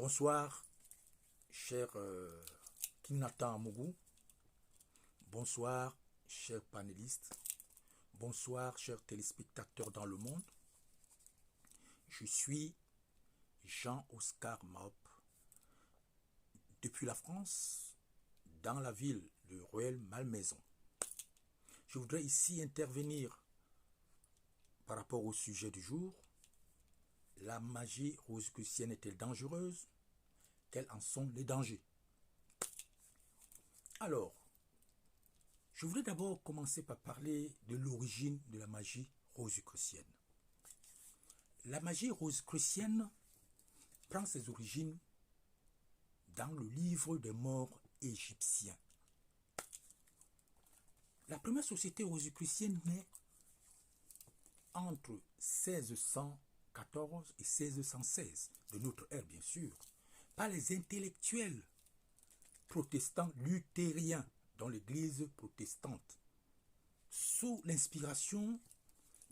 Bonsoir, cher King Nathan Amougou. Bonsoir, chers panélistes. Bonsoir, chers téléspectateurs dans le monde. Je suis Jean-Oscar Maop, depuis la France, dans la ville de Rueil-Malmaison. Je voudrais ici intervenir par rapport au sujet du jour. La magie rosicrucienne est-elle dangereuse? Quels en sont les dangers? Alors, je voudrais d'abord commencer par parler de l'origine de la magie rosicrucienne. La magie rosicrucienne prend ses origines dans le livre des morts égyptiens. La première société rosicrucienne naît entre 1614 et 1616, de notre ère bien sûr, par les intellectuels protestants luthériens dans l'église protestante, sous l'inspiration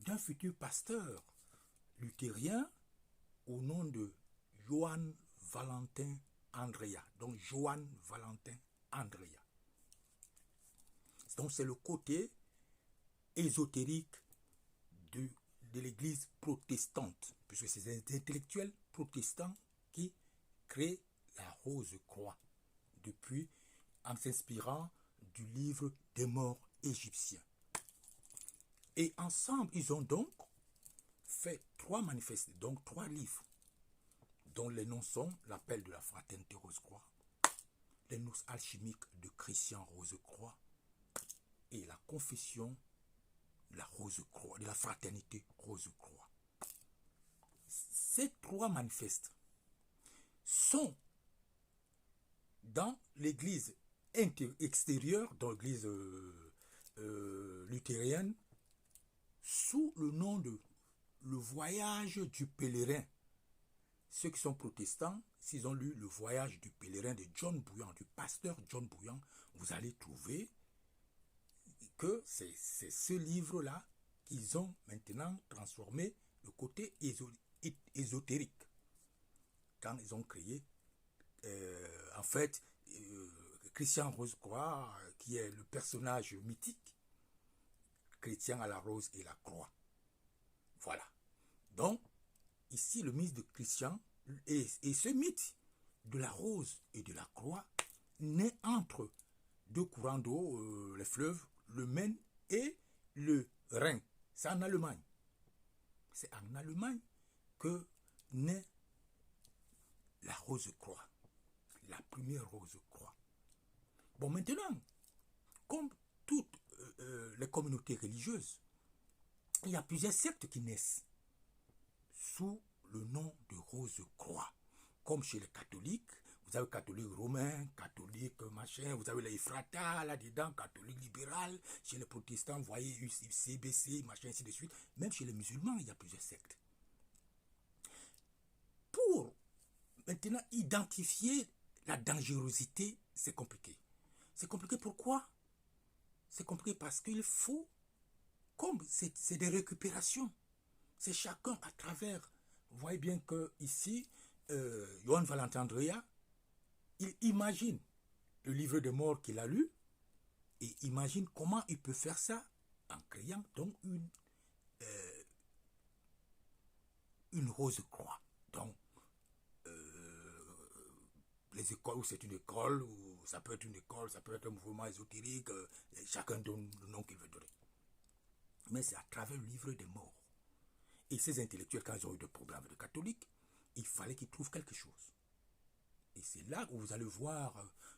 d'un futur pasteur luthérien au nom de Johann Valentin Andrea. Donc Johann Valentin Andrea. Donc c'est le côté ésotérique de l'église protestante, puisque c'est des intellectuels protestants qui créent la Rose-Croix, depuis en s'inspirant du livre des morts égyptiens. Et ensemble, ils ont donc fait 3 manifestes, donc 3 livres, dont les noms sont l'appel de la fraternité Rose-Croix, les noces alchimiques de Christian Rose-Croix et la confession de la Rose-Croix, de la fraternité Rose-Croix. Ces 3 manifestes sont dans l'église extérieure, dans l'église luthérienne, sous le nom de le voyage du pèlerin. Ceux qui sont protestants, s'ils ont lu le voyage du pèlerin de John Bunyan, du pasteur John Bunyan, vous allez trouver que c'est ce livre-là qu'ils ont maintenant transformé le côté ésotérique. Quand ils ont créé, en fait, Christian Rose-Croix, qui est le personnage mythique, chrétien à la rose et la croix. Voilà. Donc, ici, le mythe de Christian et ce mythe de la rose et de la croix naît entre 2 courants d'eau, les fleuves, le Maine et le Rhin. C'est en Allemagne. C'est en Allemagne que naît la Rose-Croix, la première Rose-Croix. Bon, maintenant, comme toutes les communautés religieuses, il y a plusieurs sectes qui naissent sous le nom de Rose-Croix. Comme chez les catholiques, vous avez catholique romain, catholique machin, vous avez les Ephrata là-dedans, catholique libéral. Chez les protestants, vous voyez UCBC, machin, ainsi de suite. Même chez les musulmans, il y a plusieurs sectes. Pour maintenant identifier la dangerosité, c'est compliqué. C'est compliqué pourquoi? C'est compliqué parce qu'il faut, comme c'est des récupérations, c'est chacun à travers. Vous voyez bien que ici, Johann Valentin Andrea, il imagine le livre des morts qu'il a lu et imagine comment il peut faire ça en créant donc une rose-croix. Donc, les écoles où c'est une école, ou ça peut être une école, ça peut être un mouvement ésotérique, chacun donne le nom qu'il veut donner. Mais c'est à travers le livre des morts. Et ces intellectuels, quand ils ont eu des problèmes avec les catholiques, il fallait qu'ils trouvent quelque chose. Et c'est là où vous allez voir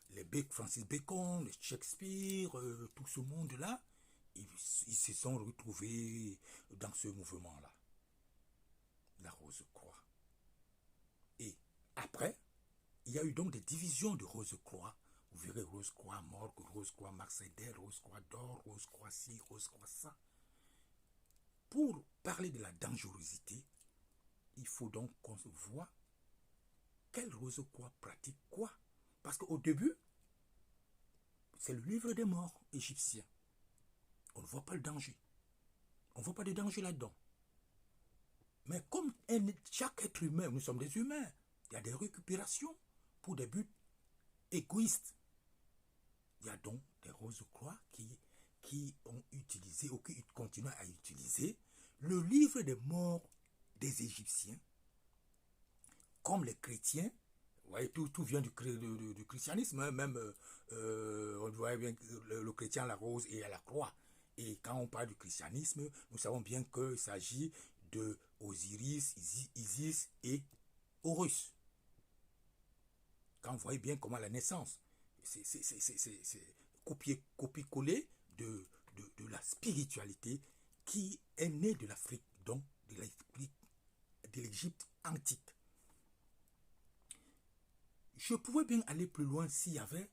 les Francis Bacon, les Shakespeare, tout ce monde-là, ils se sont retrouvés dans ce mouvement-là. La Rose-Croix. Et après, il y a eu donc des divisions de Rose-Croix. Vous verrez Rose-Croix Morgue, Rose-Croix Marseillais, Rose-Croix d'or, Rose-Croix ci, Rose-Croix ça. Pour parler de la dangerosité, il faut donc qu'on se voit quelle Rose-Croix pratique quoi. Parce qu'au début, c'est le livre des morts égyptien. On ne voit pas le danger. On ne voit pas de danger là-dedans. Mais comme chaque être humain, nous sommes des humains, Il y a des récupérations pour des buts égoïstes. Il y a donc des Rose-Croix qui ont utilisé ou qui continuent à utiliser le livre des morts des Égyptiens, comme les chrétiens. Vous voyez, tout vient du christianisme, hein, même on voit bien que le chrétien a la rose et à la croix. Et quand on parle du christianisme, nous savons bien qu'il s'agit de Osiris, Isis et Horus. Quand vous voyez bien comment la naissance, c'est copier-coller de la spiritualité qui est née de l'Afrique, donc de l'Égypte antique. Je pouvais bien aller plus loin s'il y avait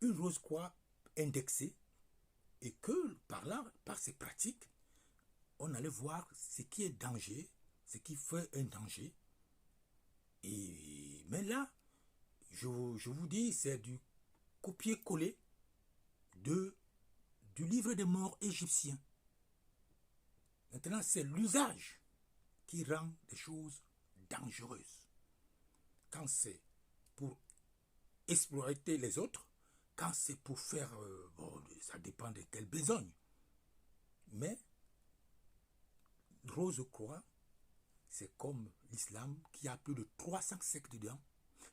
une Rose-Croix indexée et que par là, par ces pratiques, on allait voir ce qui est danger, ce qui fait un danger. Mais là, je vous dis, c'est du copier-coller du livre des morts égyptiens. Maintenant, c'est l'usage qui rend des choses dangereuses. Quand c'est pour exploiter les autres, quand c'est pour faire, bon, ça dépend de quelle besogne. Mais Rose-Croix, c'est comme l'islam qui a plus de 300 sectes dedans.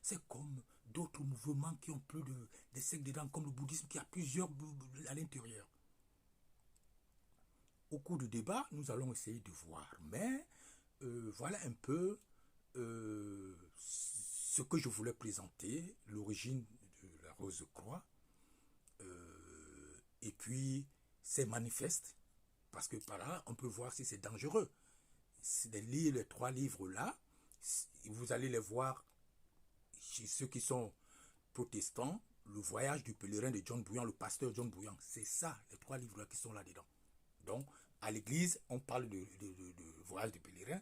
C'est comme d'autres mouvements qui ont plus de sectes dedans, comme le bouddhisme qui a plusieurs à l'intérieur. Au cours du débat, nous allons essayer de voir. Mais voilà un peu ce que je voulais présenter, l'origine de la Rose-Croix. Et puis, c'est manifeste, parce que par là, on peut voir si c'est dangereux. De lire les 3 livres-là, vous allez les voir chez ceux qui sont protestants, le voyage du pèlerin de John Bunyan, le pasteur John Bunyan. C'est ça, les 3 livres-là qui sont là-dedans. Donc, à l'église, on parle de voyage du pèlerin.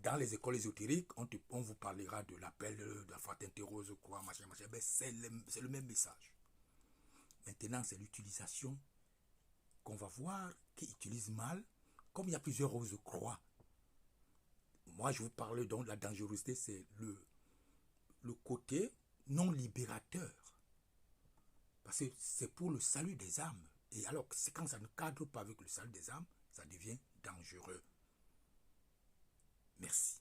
Dans les écoles ésotériques, on vous parlera de l'appel de la fraternité rose, quoi, machin, machin. Ben, c'est le même message. Maintenant, c'est l'utilisation qu'on va voir qui utilise mal. Comme il y a plusieurs roses-croix, moi je vous parle donc de la dangerosité, c'est le côté non libérateur. Parce que c'est pour le salut des âmes. Et alors, c'est quand ça ne cadre pas avec le salut des âmes, ça devient dangereux. Merci.